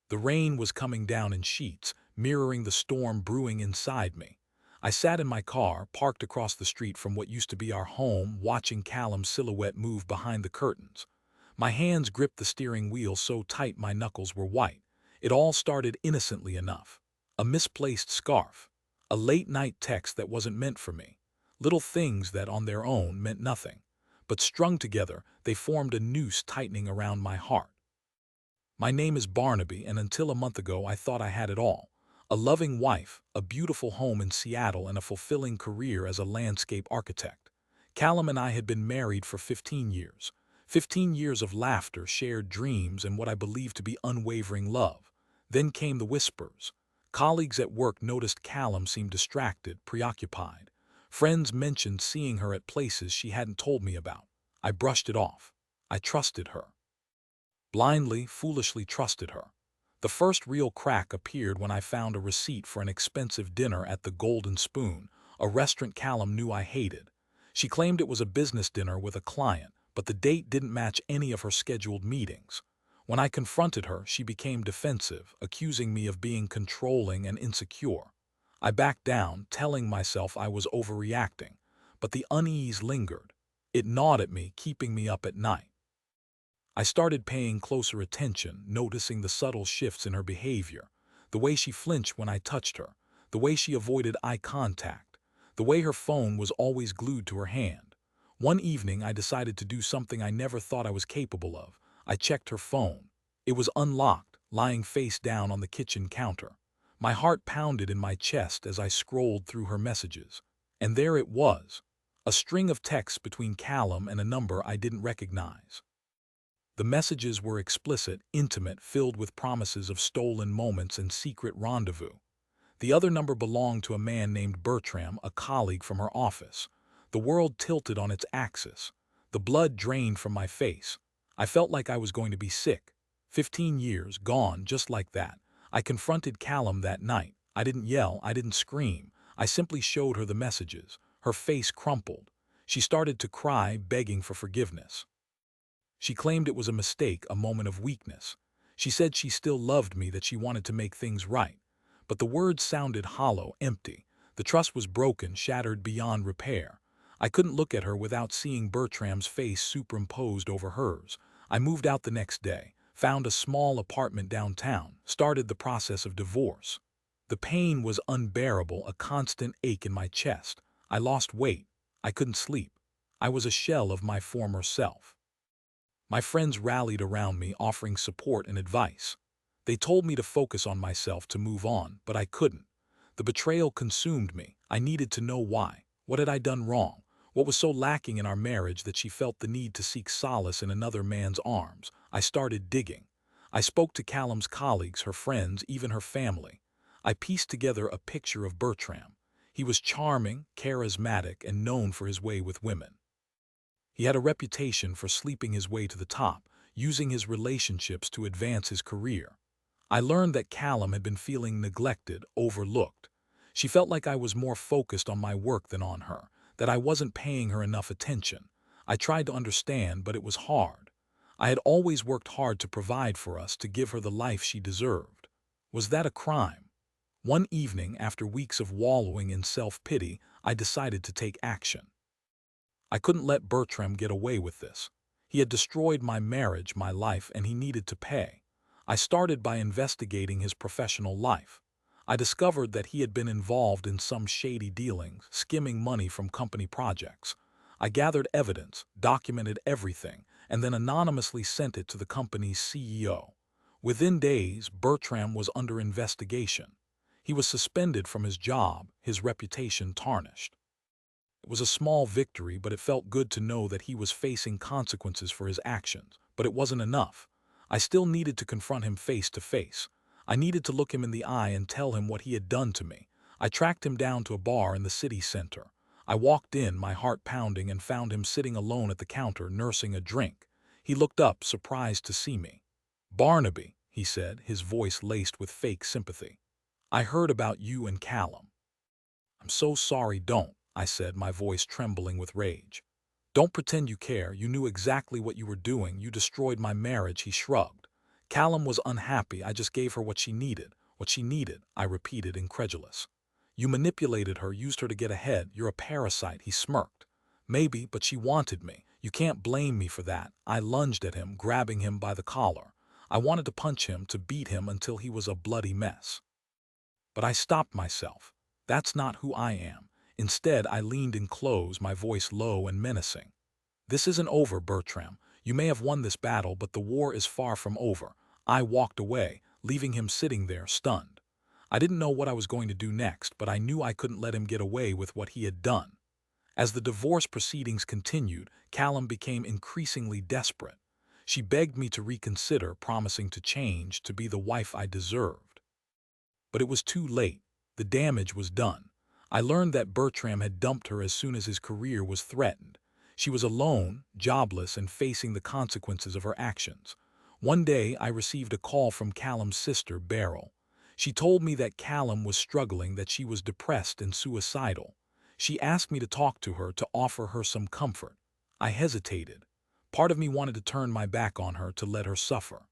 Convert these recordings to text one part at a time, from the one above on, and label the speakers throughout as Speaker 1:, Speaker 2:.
Speaker 1: The rain was coming down in sheets, mirroring the storm brewing inside me. I sat in my car, parked across the street from what used to be our home, watching Callum's silhouette move behind the curtains. My hands gripped the steering wheel so tight my knuckles were white. It all started innocently enough. A misplaced scarf. A late-night text that wasn't meant for me. Little things that on their own meant nothing. But strung together, they formed a noose tightening around my heart. My name is Barnaby, and until a month ago I thought I had it all. A loving wife, a beautiful home in Seattle, and a fulfilling career as a landscape architect. Callum and I had been married for 15 years. 15 years of laughter, shared dreams, and what I believed to be unwavering love. Then came the whispers. Colleagues at work noticed Callum seemed distracted, preoccupied. Friends mentioned seeing her at places she hadn't told me about. I brushed it off. I trusted her. Blindly, foolishly trusted her. The first real crack appeared when I found a receipt for an expensive dinner at the Golden Spoon, a restaurant Callum knew I hated. She claimed it was a business dinner with a client, but the date didn't match any of her scheduled meetings. When I confronted her, she became defensive, accusing me of being controlling and insecure. I backed down, telling myself I was overreacting, but the unease lingered. It gnawed at me, keeping me up at night. I started paying closer attention, noticing the subtle shifts in her behavior, the way she flinched when I touched her, the way she avoided eye contact, the way her phone was always glued to her hand. One evening, I decided to do something I never thought I was capable of. I checked her phone. It was unlocked, lying face down on the kitchen counter. My heart pounded in my chest as I scrolled through her messages. And there it was, a string of texts between Callum and a number I didn't recognize. The messages were explicit, intimate, filled with promises of stolen moments and secret rendezvous. The other number belonged to a man named Bertram, a colleague from her office. The world tilted on its axis. The blood drained from my face. I felt like I was going to be sick. 15 years, gone, just like that. I confronted Callum that night. I didn't yell, I didn't scream. I simply showed her the messages. Her face crumpled. She started to cry, begging for forgiveness. She claimed it was a mistake, a moment of weakness. She said she still loved me, that she wanted to make things right. But the words sounded hollow, empty. The trust was broken, shattered beyond repair. I couldn't look at her without seeing Bertram's face superimposed over hers. I moved out the next day, found a small apartment downtown, started the process of divorce. The pain was unbearable, a constant ache in my chest. I lost weight. I couldn't sleep. I was a shell of my former self. My friends rallied around me, offering support and advice. They told me to focus on myself, to move on, but I couldn't. The betrayal consumed me. I needed to know why. What had I done wrong? What was so lacking in our marriage that she felt the need to seek solace in another man's arms? I started digging. I spoke to Callum's colleagues, her friends, even her family. I pieced together a picture of Bertram. He was charming, charismatic, and known for his way with women. He had a reputation for sleeping his way to the top, using his relationships to advance his career. I learned that Callum had been feeling neglected, overlooked. She felt like I was more focused on my work than on her, that I wasn't paying her enough attention. I tried to understand, but it was hard. I had always worked hard to provide for us, to give her the life she deserved. Was that a crime? One evening, after weeks of wallowing in self-pity, I decided to take action. I couldn't let Bertram get away with this. He had destroyed my marriage, my life, and he needed to pay. I started by investigating his professional life. I discovered that he had been involved in some shady dealings, skimming money from company projects. I gathered evidence, documented everything, and then anonymously sent it to the company's CEO. Within days, Bertram was under investigation. He was suspended from his job, his reputation tarnished. It was a small victory, but it felt good to know that he was facing consequences for his actions. But it wasn't enough. I still needed to confront him face to face. I needed to look him in the eye and tell him what he had done to me. I tracked him down to a bar in the city center. I walked in, my heart pounding, and found him sitting alone at the counter, nursing a drink. He looked up, surprised to see me. "Barnaby," he said, his voice laced with fake sympathy. "I heard about you and Callum." "I'm so sorry, don't," I said, my voice trembling with rage. "Don't pretend you care. You knew exactly what you were doing. You destroyed my marriage," he shrugged. Callum was unhappy. I just gave her what she needed. What she needed, I repeated, incredulous. You manipulated her, used her to get ahead. You're a parasite, he smirked. Maybe, but she wanted me. You can't blame me for that. I lunged at him, grabbing him by the collar. I wanted to punch him, to beat him until he was a bloody mess. But I stopped myself. That's not who I am. Instead, I leaned in close, my voice low and menacing. This isn't over, Bertram. You may have won this battle, but the war is far from over. I walked away, leaving him sitting there, stunned. I didn't know what I was going to do next, but I knew I couldn't let him get away with what he had done. As the divorce proceedings continued, Callum became increasingly desperate. She begged me to reconsider, promising to change, to be the wife I deserved. But it was too late. The damage was done. I learned that Bertram had dumped her as soon as his career was threatened. She was alone, jobless, and facing the consequences of her actions. One day, I received a call from Callum's sister, Beryl. She told me that Callum was struggling, that she was depressed and suicidal. She asked me to talk to her, to offer her some comfort. I hesitated. Part of me wanted to turn my back on her, to let her suffer.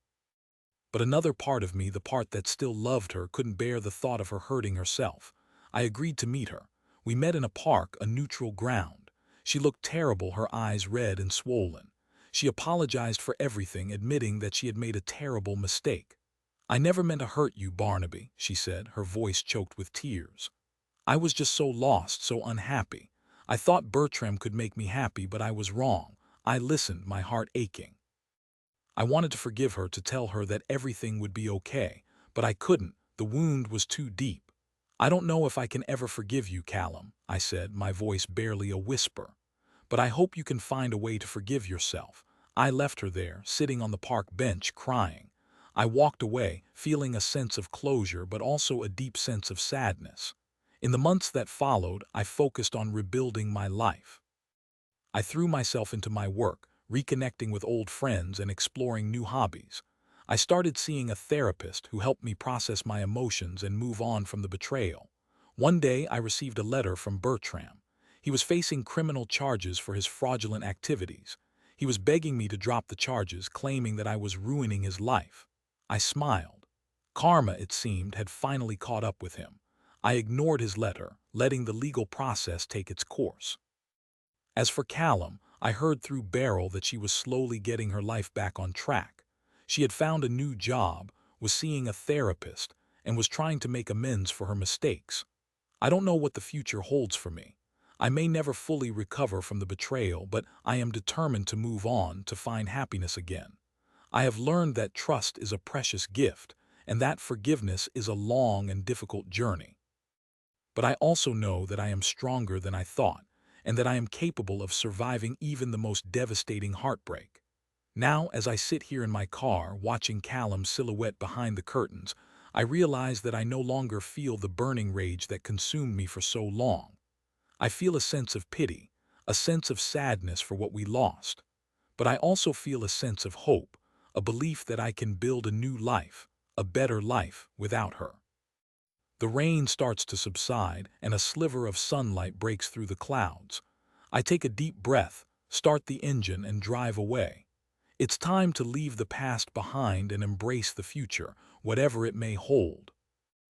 Speaker 1: But another part of me, the part that still loved her, couldn't bear the thought of her hurting herself. I agreed to meet her. We met in a park, a neutral ground. She looked terrible, her eyes red and swollen. She apologized for everything, admitting that she had made a terrible mistake. I never meant to hurt you, Barnaby, she said, her voice choked with tears. I was just so lost, so unhappy. I thought Bertram could make me happy, but I was wrong. I listened, my heart aching. I wanted to forgive her, to tell her that everything would be okay, but I couldn't. The wound was too deep. I don't know if I can ever forgive you, Callum, I said, my voice barely a whisper. But I hope you can find a way to forgive yourself. I left her there, sitting on the park bench, crying. I walked away, feeling a sense of closure, but also a deep sense of sadness. In the months that followed, I focused on rebuilding my life. I threw myself into my work, reconnecting with old friends and exploring new hobbies. I started seeing a therapist who helped me process my emotions and move on from the betrayal. One day, I received a letter from Bertram. He was facing criminal charges for his fraudulent activities. He was begging me to drop the charges, claiming that I was ruining his life. I smiled. Karma, it seemed, had finally caught up with him. I ignored his letter, letting the legal process take its course. As for Callum, I heard through Beryl that she was slowly getting her life back on track. She had found a new job, was seeing a therapist, and was trying to make amends for her mistakes. I don't know what the future holds for me. I may never fully recover from the betrayal, but I am determined to move on, to find happiness again. I have learned that trust is a precious gift, and that forgiveness is a long and difficult journey. But I also know that I am stronger than I thought, and that I am capable of surviving even the most devastating heartbreak. Now, as I sit here in my car, watching Callum's silhouette behind the curtains, I realize that I no longer feel the burning rage that consumed me for so long. I feel a sense of pity, a sense of sadness for what we lost. But I also feel a sense of hope, a belief that I can build a new life, a better life, without her. The rain starts to subside, and a sliver of sunlight breaks through the clouds. I take a deep breath, start the engine, and drive away. It's time to leave the past behind and embrace the future, whatever it may hold.